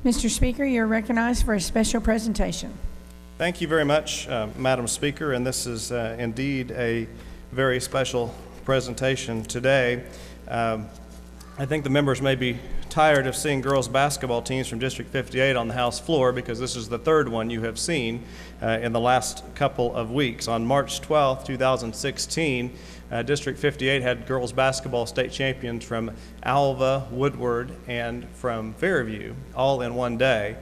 Mr. Speaker, you're recognized for a special presentation. Thank you very much, Madam Speaker, and this is indeed a very special presentation today. I think the members may be tired of seeing girls basketball teams from District 58 on the House floor because this is the third one you have seen in the last couple of weeks. On March 12, 2016, District 58 had girls basketball state champions from Alva, Woodward, and from Fairview, all in one day.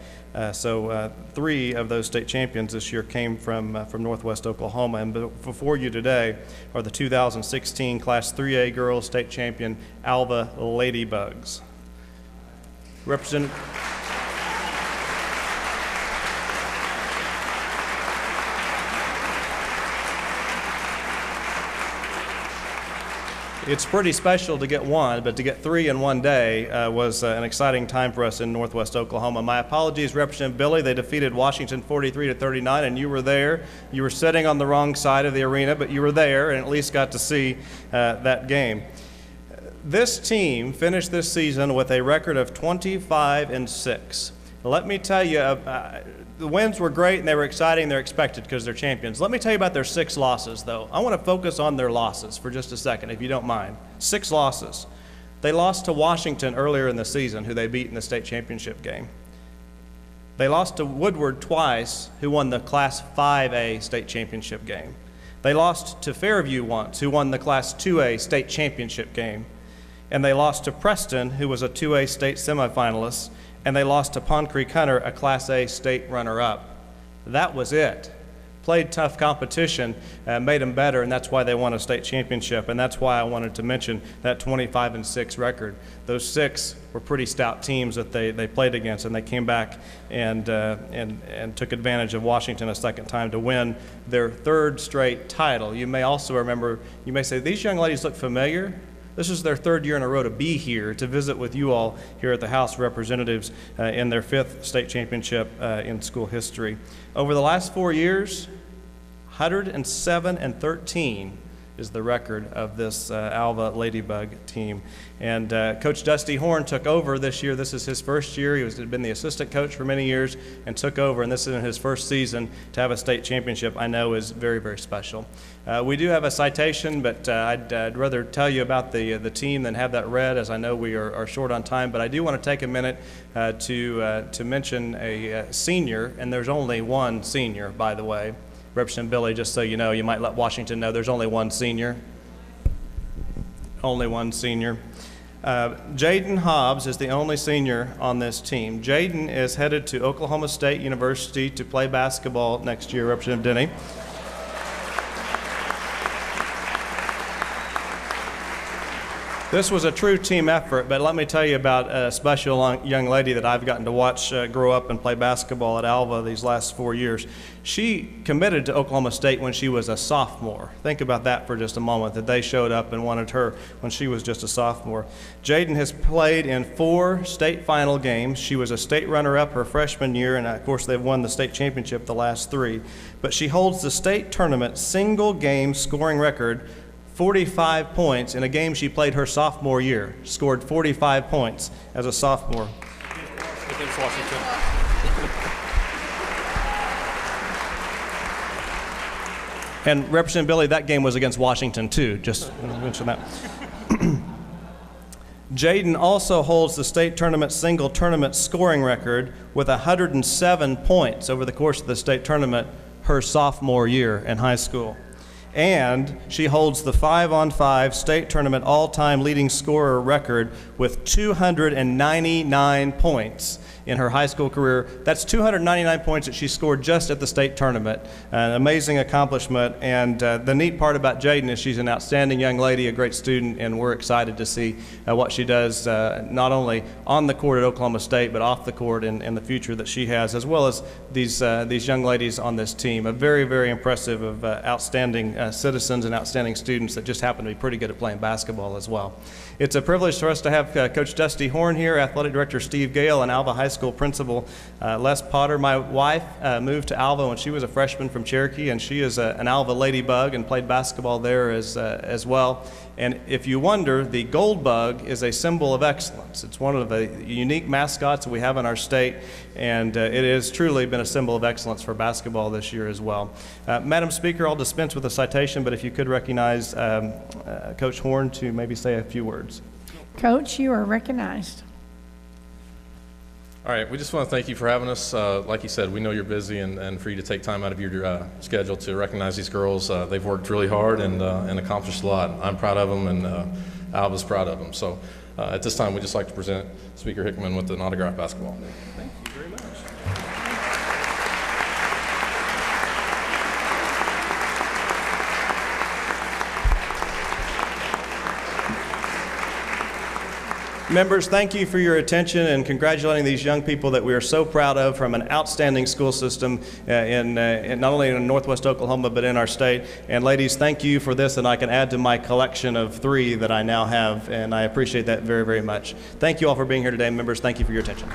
So 3 of those state champions this year came from Northwest Oklahoma. And before you today are the 2016 Class 3A girls state champion Alva Ladybugs. It's pretty special to get 1, but to get 3 in one day was an exciting time for us in Northwest Oklahoma. My apologies, Representative Billy. They defeated Washington 43-39, and you were there. You were sitting on the wrong side of the arena, but you were there and at least got to see that game. This team finished this season with a record of 25-6. Let me tell you, the wins were great and they were exciting. They're expected because they're champions. Let me tell you about their 6 losses, though. I want to focus on their losses for just a second, if you don't mind. 6 losses. They lost to Washington earlier in the season, who they beat in the state championship game. They lost to Woodward twice, who won the Class 5A state championship game. They lost to Fairview once, who won the Class 2A state championship game. And they lost to Preston, who was a 2A state semifinalist. And they lost to Pond Creek Hunter, a Class A state runner-up. That was it. Played tough competition, made them better, and that's why they won a state championship. And that's why I wanted to mention that 25-6 record. Those 6 were pretty stout teams that they played against, and they came back and took advantage of Washington a second time to win their 3rd straight title. You may also remember, you may say, these young ladies look familiar. This is their 3rd year in a row to be here to visit with you all here at the House of Representatives in their 5th state championship in school history. Over the last 4 years, 107-13 is the record of this Alva Ladybug team. And Coach Dusty Horn took over this year. This is his 1st year. He had been the assistant coach for many years and took over, and this is in his 1st season. To have a state championship, I know, is very, very special. We do have a citation, but I'd rather tell you about the team than have that read, as I know we are short on time. But I do want to take a minute to mention a senior, and there's only one senior, by the way. Representative Billy, just so you know, you might let Washington know there's only one senior. Only one senior. Jaden Hobbs is the only senior on this team. Jaden is headed to Oklahoma State University to play basketball next year, Representative Denny. This was a true team effort, but let me tell you about a special young lady that I've gotten to watch grow up and play basketball at Alva these last 4 years. She committed to Oklahoma State when she was a sophomore. Think about that for just a moment, that they showed up and wanted her when she was just a sophomore. Jaden has played in 4 state final games. She was a state runner-up her freshman year, and of course they've won the state championship the last 3. But she holds the state tournament single game scoring record, 45 points in a game she played her sophomore year. Scored 45 points as a sophomore. Against Washington. And Representative Billy, that game was against Washington too, just to mention that. Jaden also holds the state tournament single tournament scoring record with 107 points over the course of the state tournament her sophomore year in high school. And she holds the 5-on-5 state tournament all-time leading scorer record with 299 points in her high school career. That's 299 points that she scored just at the state tournament. An amazing accomplishment. And the neat part about Jaden is she's an outstanding young lady, a great student, and we're excited to see what she does not only on the court at Oklahoma State, but off the court in the future that she has, as well as these young ladies on this team. A very, very impressive of outstanding citizens and outstanding students that just happen to be pretty good at playing basketball as well. It's a privilege for us to have Coach Dusty Horn here, Athletic Director Steve Gale, and Alva High School principal, Les Potter. My wife moved to Alva when she was a freshman from Cherokee, and she is an Alva Ladybug and played basketball there as well. And if you wonder, the gold bug is a symbol of excellence. It's one of the unique mascots that we have in our state, and it has truly been a symbol of excellence for basketball this year as well. Madam Speaker, I'll dispense with a citation, but if you could recognize Coach Horn to maybe say a few words. Coach, you are recognized. All right, we just want to thank you for having us. Like you said, we know you're busy, and for you to take time out of your schedule to recognize these girls. They've worked really hard and accomplished a lot. I'm proud of them, and Alva's proud of them. So at this time, we'd just like to present Speaker Hickman with an autographed basketball. Thank you very much. Members, thank you for your attention and congratulating these young people that we are so proud of from an outstanding school system in not only in Northwest Oklahoma but in our state. And ladies, thank you for this, and I can add to my collection of 3 that I now have, and I appreciate that very, very much. Thank you all for being here today. Members, thank you for your attention.